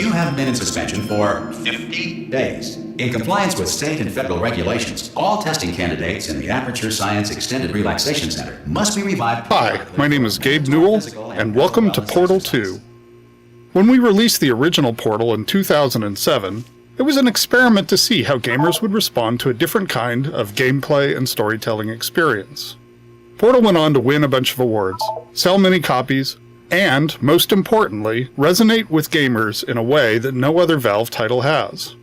You have been in suspension for 50 days. In compliance with state and federal regulations, all testing candidates in the Aperture Science Extended Relaxation Center must be revived. Hi, my name is Gabe Newell, and welcome to Portal 2. When we released the original Portal in 2007, it was an experiment to see how gamers would respond to a different kind of gameplay and storytelling experience. Portal went on to win a bunch of awards, sell many copies, and, most importantly, resonate with gamers in a way that no other Valve title has.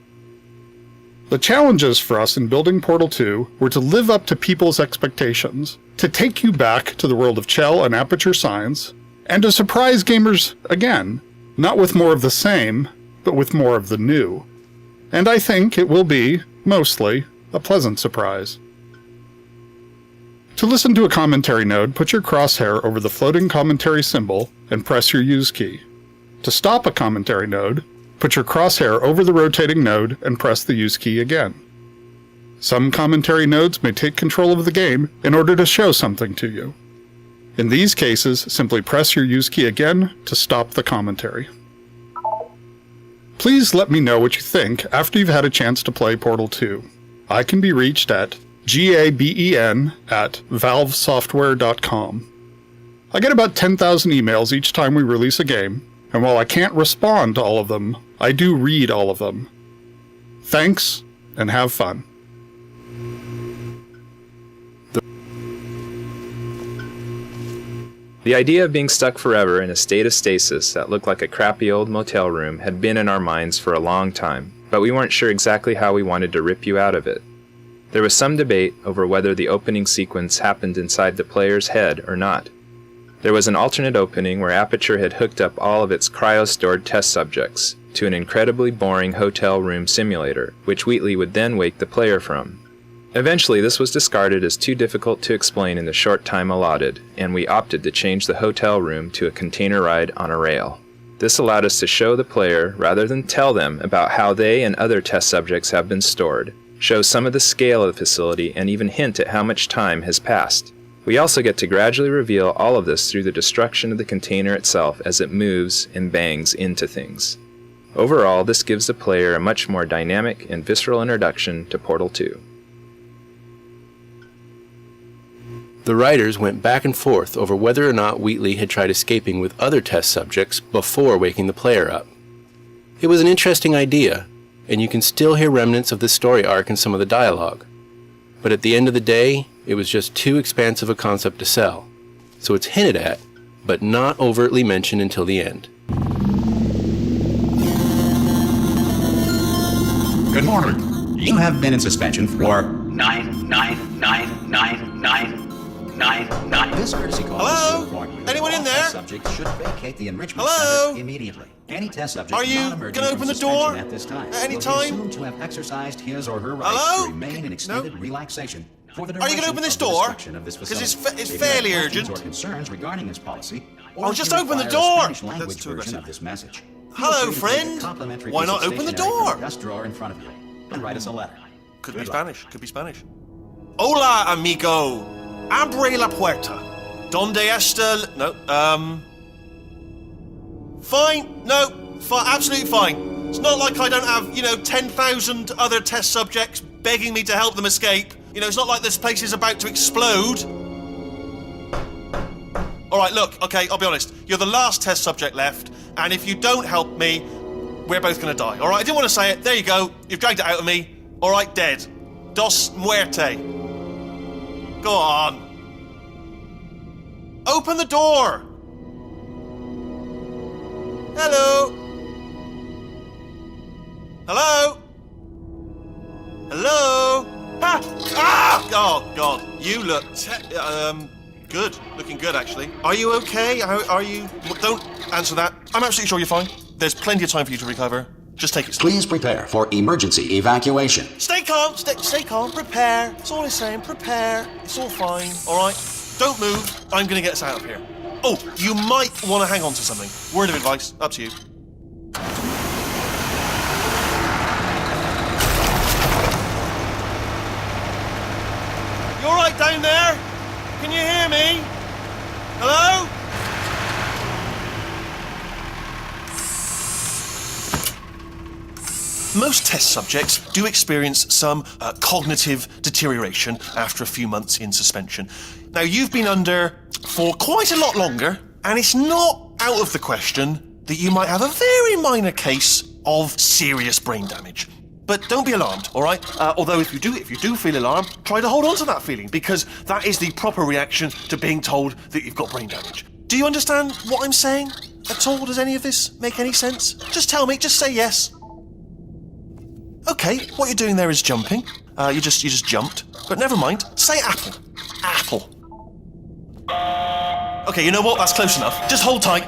The challenges for us in building Portal 2 were to live up to people's expectations, to take you back to the world of Chell and Aperture Science, and to surprise gamers again, not with more of the same, but with more of the new. And I think it will be, mostly, a pleasant surprise. To listen to a commentary node, put your crosshair over the floating commentary symbol and press your use key. To stop a commentary node, put your crosshair over the rotating node and press the use key again. Some commentary nodes may take control of the game in order to show something to you. In these cases, simply press your use key again to stop the commentary. Please let me know what you think after you've had a chance to play Portal 2. I can be reached at gaben@valvesoftware.com. I get about 10,000 emails each time we release a game, and while I can't respond to all of them, I do read all of them. Thanks, and have fun. The idea of being stuck forever in a state of stasis that looked like a crappy old motel room had been in our minds for a long time, but we weren't sure exactly how we wanted to rip you out of it. There was some debate over whether the opening sequence happened inside the player's head or not. There was an alternate opening where Aperture had hooked up all of its cryo-stored test subjects to an incredibly boring hotel room simulator, which Wheatley would then wake the player from. Eventually, this was discarded as too difficult to explain in the short time allotted, and we opted to change the hotel room to a container ride on a rail. This allowed us to show the player, rather than tell them about how they and other test subjects have been stored, show some of the scale of the facility, and even hint at how much time has passed. We also get to gradually reveal all of this through the destruction of the container itself as it moves and bangs into things. Overall, this gives the player a much more dynamic and visceral introduction to Portal 2. The writers went back and forth over whether or not Wheatley had tried escaping with other test subjects before waking the player up. It was an interesting idea, and you can still hear remnants of this story arc in some of the dialogue. But at the end of the day, it was just too expansive a concept to sell, so it's hinted at, but not overtly mentioned until the end. Good morning. You have been in suspension for 9999999. This courtesy call is to Hello? inform you Anyone that in all there? test subjects should vacate the enrichment Hello? center immediately. Any test subject Are you not emerging gonna from open the suspension door at this time at any will be time? assumed to have exercised his or her rights Hello? to remain in extended No? relaxation for the Are you gonna duration open this of the door? destruction of this 'Cause facility. it's If you have fairly questions urgent. or concerns regarding this policy, Oh, or just if you open the require a door. Spanish That's language too version aggressive. of this message. Hello, Feel free to take a friend. complimentary Why piece not of open the stationery from door? the desk drawer in front of you and write us a letter. Could be Good luck. Spanish. Could be Spanish. Hola, amigo. Abre la puerta. Donde está? No. Fine. No. Absolutely fine. It's not like I don't have, 10,000 other test subjects begging me to help them escape. It's not like this place is about to explode. All right, look. Okay, I'll be honest. You're the last test subject left, and if you don't help me, we're both gonna die. All right. I didn't want to say it. There you go. You've dragged it out of me. All right, dead. Dos muerte. Go on. Open the door. Hello. Hello. Hello. Ah! Ah! Oh God, you look good. Looking good, actually. Are you okay? Are you? Don't answer that. I'm absolutely sure you're fine. There's plenty of time for you to recover. Just take it slow. Please prepare for emergency evacuation. Stay calm, stay calm, prepare. That's all I'm saying, prepare. It's all fine, all right? Don't move, I'm gonna get us out of here. Oh, you might want to hang on to something. Word of advice, up to you. You all right down there? Can you hear me? Hello? most test subjects do experience some cognitive deterioration after a few months in suspension. Now, you've been under for quite a lot longer, and it's not out of the question that you might have a very minor case of serious brain damage. But don't be alarmed, all right? Although if you do feel alarmed, try to hold on to that feeling, because that is the proper reaction to being told that you've got brain damage. Do you understand what I'm saying at all? Does any of this make any sense? Just tell me, just say yes. Okay, what you're doing there is jumping. You just jumped. But never mind, say apple. Apple. Okay, you know what? That's close enough. Just hold tight.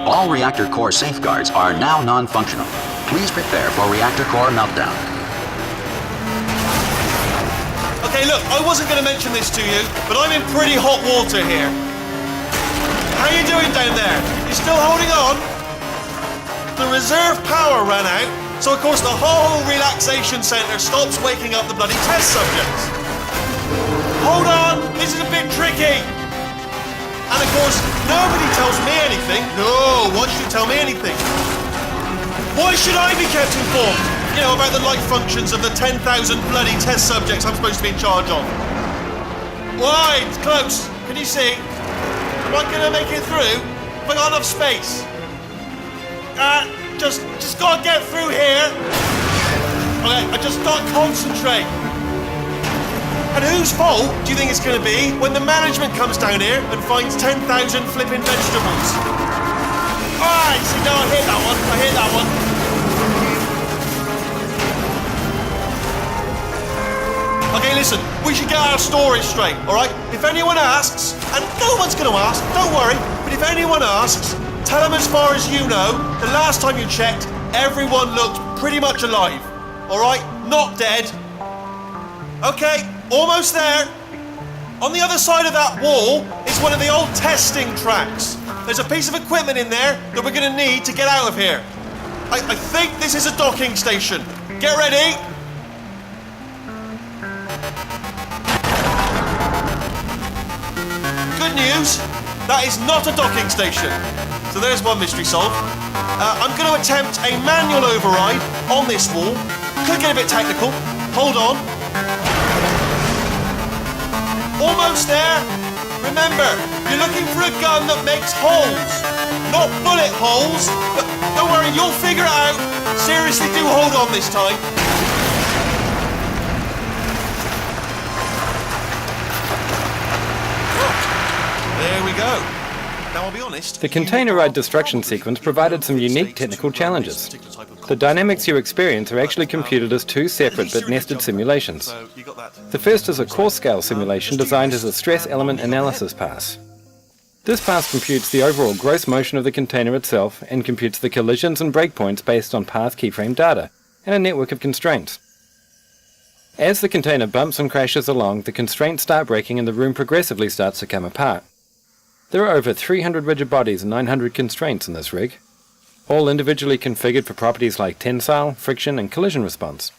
All reactor core safeguards are now non-functional. Please prepare for reactor core meltdown. Okay, look, I wasn't going to mention this to you, but I'm in pretty hot water here. How you doing down there? You still holding on? The reserve power ran out, so of course the whole relaxation centre stops waking up the bloody test subjects. Hold on, this is a bit tricky. And of course, nobody tells me anything. No, why should you tell me anything? Why should I be kept informed? You know, about the life functions of the 10,000 bloody test subjects I'm supposed to be in charge of. Why? It's close. Can you see? Am I gonna make it through? Have I got enough space? Just gotta get through here. Okay, I just gotta concentrate. And whose fault do you think it's gonna be when the management comes down here and finds 10,000 flipping vegetables? Alright, see, no, I hit that one. Okay, listen, we should get our story straight, alright? If anyone asks, and no one's gonna ask, don't worry, but if anyone asks, tell them as far as you know, the last time you checked, everyone looked pretty much alive, alright? Not dead. Okay, almost there. On the other side of that wall is one of the old testing tracks. There's a piece of equipment in there that we're gonna need to get out of here. I think this is a docking station. Get ready. Good news, that is not a docking station. So there's one mystery solved. I'm going to attempt a manual override on this wall. Could get a bit technical. Hold on. Almost there. Remember, you're looking for a gun that makes holes, not bullet holes. But don't worry, you'll figure it out. Seriously, do hold on this time. There we go. Now, I'll be honest. The container ride destruction sequence provided some unique technical challenges. The dynamics you experience are actually computed as two separate but nested simulations. The first is a core-scale simulation designed as a stress element analysis pass. This pass computes the overall gross motion of the container itself and computes the collisions and breakpoints based on path keyframe data and a network of constraints. As the container bumps and crashes along, the constraints start breaking and the room progressively starts to come apart. There are over 300 rigid bodies and 900 constraints in this rig, all individually configured for properties like tensile, friction, and collision response.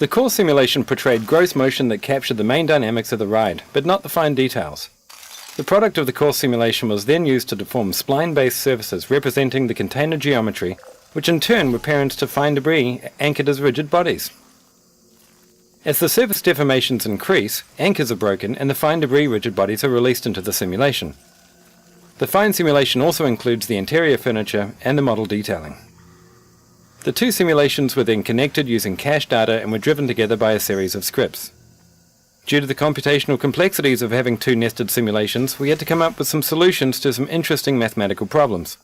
The core simulation portrayed gross motion that captured the main dynamics of the ride, but not the fine details. The product of the core simulation was then used to deform spline-based surfaces representing the container geometry, which in turn were parents to fine debris anchored as rigid bodies. As the surface deformations increase, anchors are broken and the fine debris rigid bodies are released into the simulation. The fine simulation also includes the interior furniture and the model detailing. The two simulations were then connected using cache data and were driven together by a series of scripts. Due to the computational complexities of having two nested simulations, we had to come up with some solutions to some interesting mathematical problems.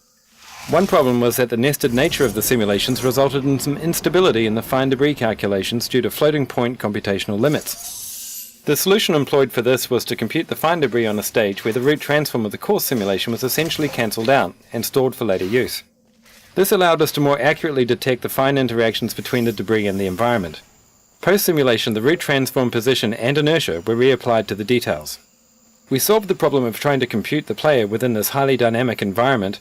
One problem was that the nested nature of the simulations resulted in some instability in the fine debris calculations due to floating point computational limits. The solution employed for this was to compute the fine debris on a stage where the root transform of the core simulation was essentially cancelled out and stored for later use. This allowed us to more accurately detect the fine interactions between the debris and the environment. Post-simulation, the root transform position and inertia were reapplied to the details. We solved the problem of trying to compute the player within this highly dynamic environment